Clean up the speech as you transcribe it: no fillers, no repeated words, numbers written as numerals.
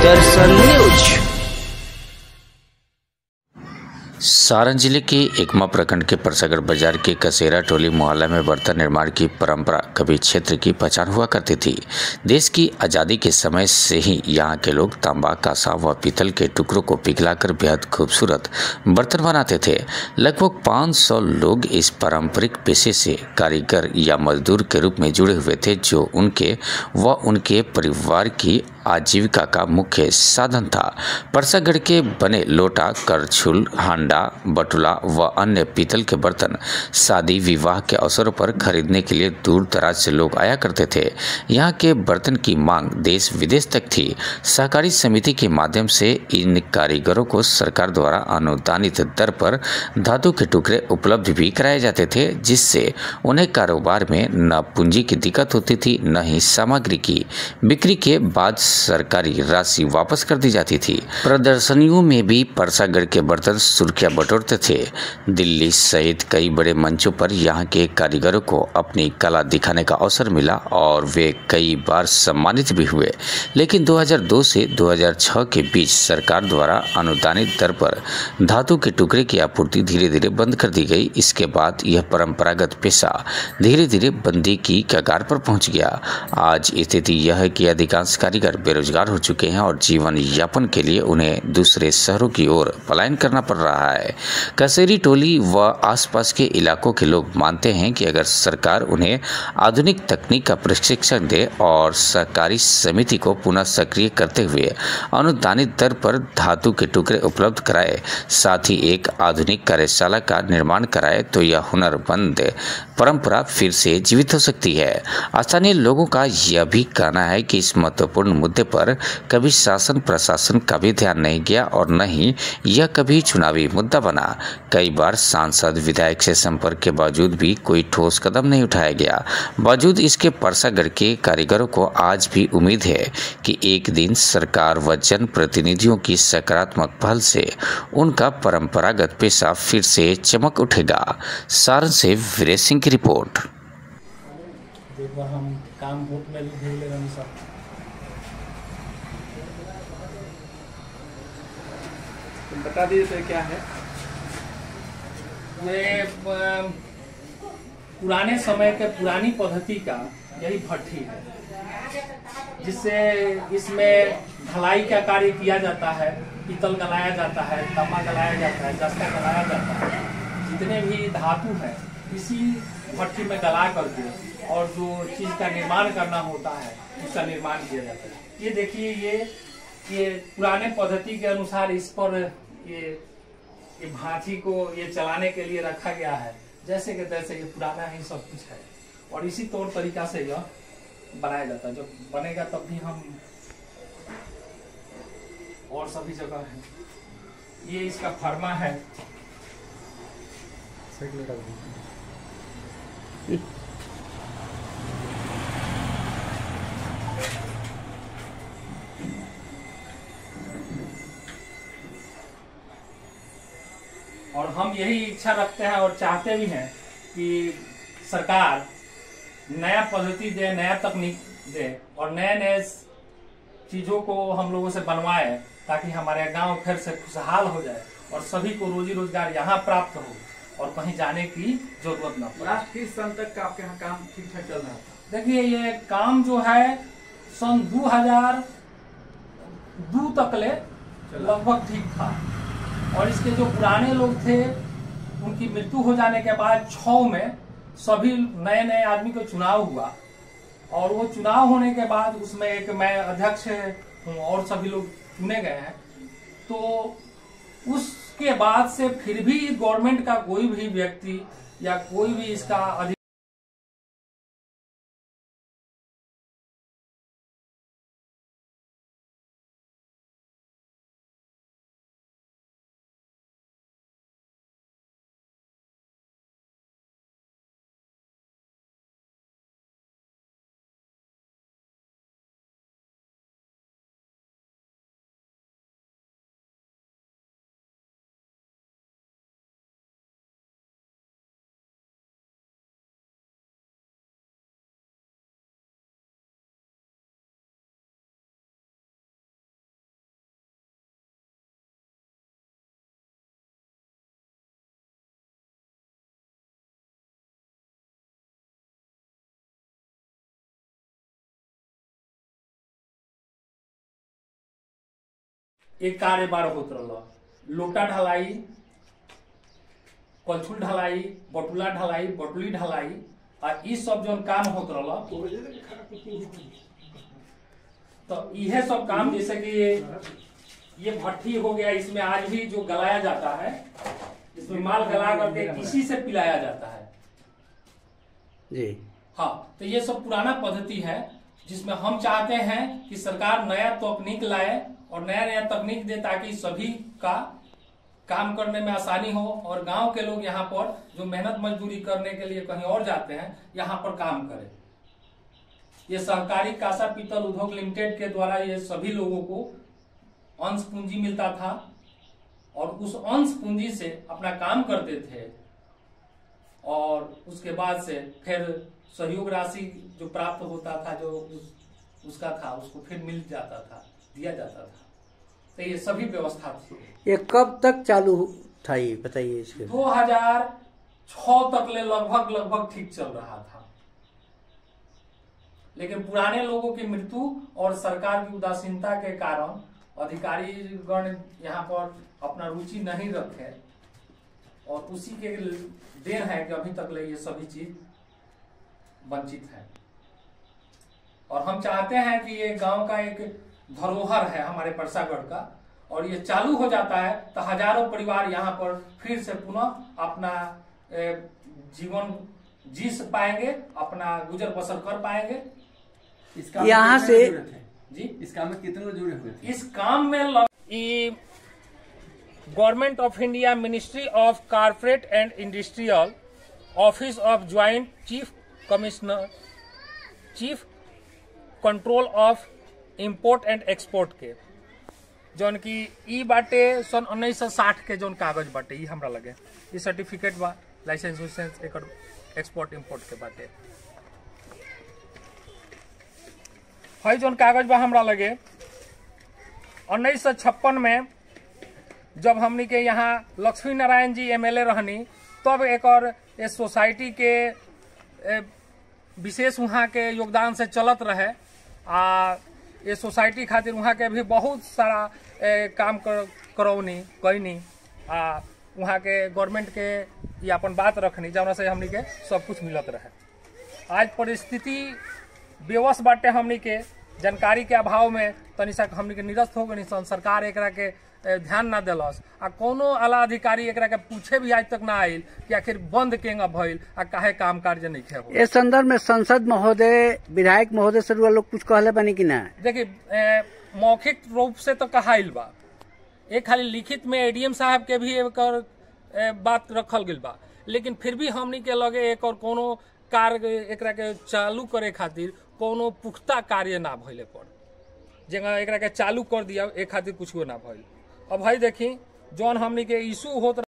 दर्शन news. Saran जिले के एकमा प्रखंड के परसागढ़ बाजार के कसेरा टोली मोहल्ला में बर्तन निर्माण की परंपरा कभी क्षेत्र की पहचान हुआ करती थी। देश की आज़ादी के समय से ही यहाँ के लोग तांबा, कांसा व पीतल के टुकड़ों को पिघलाकर बेहद खूबसूरत बर्तन बनाते थे। लगभग 500 लोग इस पारंपरिक पेशे से कारीगर या मजदूर के रूप में जुड़े हुए थे, जो उनके व उनके परिवार की आजीविका का मुख्य साधन था। परसागढ़ के बने लोटा, करछुल, हांडा, बटुला व अन्य पीतल के बर्तन शादी विवाह के अवसरों पर खरीदने के लिए दूर दराज से लोग आया करते थे। यहाँ के बर्तन की मांग देश विदेश तक थी। सहकारी समिति के माध्यम से इन कारीगरों को सरकार द्वारा अनुदानित दर पर धातु के टुकड़े उपलब्ध भी कराए जाते थे, जिससे उन्हें कारोबार में न पूंजी की दिक्कत होती थी, न ही सामग्री की बिक्री के बाद सरकारी राशि वापस कर दी जाती थी। प्रदर्शनियों में भी परसागढ़ के बर्तन सुर्खियां बटोरते थे। दिल्ली सहित कई बड़े मंचों पर यहाँ के कारीगरों को अपनी कला दिखाने का अवसर मिला और वे कई बार सम्मानित भी हुए। लेकिन 2002 से 2006 के बीच सरकार द्वारा अनुदानित दर पर धातु के टुकड़े की आपूर्ति धीरे धीरे बंद कर दी गई। इसके बाद यह परंपरागत पेशा धीरे धीरे बंदी की कगार पर पहुंच गया। आज स्थिति यह है कि अधिकांश कारीगर बेरोजगार हो चुके हैं और जीवन यापन के लिए उन्हें दूसरे शहरों की ओर पलायन करना पड़ रहा है। कसेरी टोली व आसपास के इलाकों के लोग मानते हैं कि अगर सरकार उन्हें आधुनिक तकनीक का प्रशिक्षण दे और सहकारी समिति को पुनः सक्रिय करते हुए अनुदानित दर पर धातु के टुकड़े उपलब्ध कराए, साथ ही एक आधुनिक कार्यशाला का निर्माण कराए, तो यह हुनरमंद परंपरा फिर से जीवित हो सकती है। स्थानीय लोगों का यह भी कहना है कि इस महत्वपूर्ण मुद्दे पर कभी शासन प्रशासन का भी ध्यान नहीं गया और न ही यह कभी चुनावी मुद्दा बना। कई बार सांसद विधायक से संपर्क के बावजूद भी कोई ठोस कदम नहीं उठाया गया। बावजूद इसके परसागढ़ के कारीगरों को आज भी उम्मीद है कि एक दिन सरकार व जनप्रतिनिधियों की सकारात्मक पहल से उनका परंपरागत पेशा फिर से चमक उठेगा। सारण से वीरेश सिंह की रिपोर्ट। हम काम में भी बता दीजिए क्या है ये पुराने समय के पुरानी पद्धति का यही भट्ठी है, जिससे इसमें ढलाई का कार्य किया जाता है। पीतल गलाया जाता है, तांबा गलाया जाता है, जस्ता गलाया जाता है। जितने भी धातु है इसी भट्ठी में गला करके और जो चीज का निर्माण करना होता है उसका निर्माण किया जाता है। ये देखिए ये पुराने पद्धति के अनुसार इस पर ये भांति को ये चलाने के लिए रखा गया है। जैसे कि तैसे ये पुराना ही सब कुछ है और इसी तौर तरीका से यह बनाया जाता है। जब बनेगा तब भी हम और सभी जगह है। ये इसका फर्मा है। और हम यही इच्छा रखते हैं और चाहते भी हैं कि सरकार नया पद्धति दे, नया तकनीक दे और नए नए चीजों को हम लोगों से बनवाए, ताकि हमारे गांव फिर से खुशहाल हो जाए और सभी को रोजी रोजगार यहाँ प्राप्त हो और कहीं जाने की जरूरत न पड़े। लास्ट किस सन तक का आपके यहाँ काम ठीक ठाक चल रहा था? देखिए ये काम जो है सन 2002 तक ले लगभग ठीक था और इसके जो पुराने लोग थे उनकी मृत्यु हो जाने के बाद 6 में सभी नए नए आदमी को चुनाव हुआ और वो चुनाव होने के बाद उसमें एक मैं अध्यक्ष हूँ और सभी लोग चुने गए हैं। तो उसके बाद से फिर भी गवर्नमेंट का कोई भी व्यक्ति या कोई भी इसका एक कार्य बार होत रहा। लोटा ढलाई, कलछुल ढलाई, बटुला ढलाई, बटुली ढलाई और ई सब जो काम होत रहा, तो यह सब काम जैसे कि ये भट्ठी हो गया, इसमें आज भी जो गलाया जाता है, इसमें माल गला करके किसी से पिलाया जाता है जी। हाँ, तो ये सब पुराना पद्धति है जिसमें हम चाहते हैं कि सरकार नया तकनीक लाए और नया नया तकनीक दे ताकि सभी का काम करने में आसानी हो और गांव के लोग यहाँ पर जो मेहनत मजदूरी करने के लिए कहीं और जाते हैं यहाँ पर काम करें। ये सहकारी कासा पीतल उद्योग लिमिटेड के द्वारा ये सभी लोगों को अंश पूंजी मिलता था और उस अंश पूंजी से अपना काम करते थे और उसके बाद से फिर सहयोग राशि जो प्राप्त होता था, जो उसका था, उसको फिर मिल जाता था, दिया जाता था। तो ये सभी व्यवस्था थी। ये कब तक चालू था, ये बताइए इसके। 2006 तक ले लगभग ठीक चल रहा था, लेकिन पुराने लोगों की मृत्यु और सरकार की उदासीनता के कारण अधिकारीगण यहाँ पर अपना रुचि नहीं रखे और उसी के देन है कि अभी तक ले ये सभी चीज वंचित है। और हम चाहते हैं कि ये गांव का एक धरोहर है हमारे परसागढ़ का, और ये चालू हो जाता है तो हजारों परिवार यहाँ पर फिर से पुनः अपना जीवन जी पाएंगे, अपना गुजर बसर कर पाएंगे। यहाँ से जी इस काम में कितने लोग जुड़े हुए थे? इस काम में government of India, ministry of corporate and industrial, office of joint chief commissioner, chief control of import and export के जौन की ई बाटे सन 1960 के जौन कागज बाटे, ई हमरा लगे ई सर्टिफिकेट बा, लाइसेंस उसेंस एकर एक्सपोर्ट इंपोर्ट के बाटे। हई जौन कागज बा हमरा लगे 1956 में जब हमनी के यहाँ लक्ष्मी नारायण जी MLA रहनी, तब एक सोसाइटी के विशेष वहाँ के योगदान से चलत रहे। ये सोसाइटी खातिर वहाँ के भी बहुत सारा काम करौनी कैनी, वहाँ के गवर्नमेंट के ये अपन बात रखनी जौना से हमनी के सब कुछ मिलत रहे। आज परिस्थिति बेवस बाटे, हमनी के जानकारी के अभाव में तनी सा हमनी के निरस्त हो गई। सरकार एकरा के ध्यान ना दिलस आ कोनो आला अधिकारी एकरा के पूछे भी आज तक ना आयल कि आखिर बंद केंगा भइल आ काहे काम कार्य नहीं खे हो। इस संदर्भ में सांसद महोदय, विधायक महोदय से लोग कुछ कहले बनी कि ना? देखिए, मौखिक रूप से तो कहाइल बा, एक खाली लिखित में ADM साहब के भी एक बात रखल गई बा, लेकिन फिर भी हमनी के लगे एक और कोनो कार्य एकरा के चालू करे खातिर कोनो पुख्ता कार्य ना भइले पर जगह एकरा के चालू कर दिया, एक खातिर कुछ ना भइल। अब भाई देखी जौन हमनी के इशू होत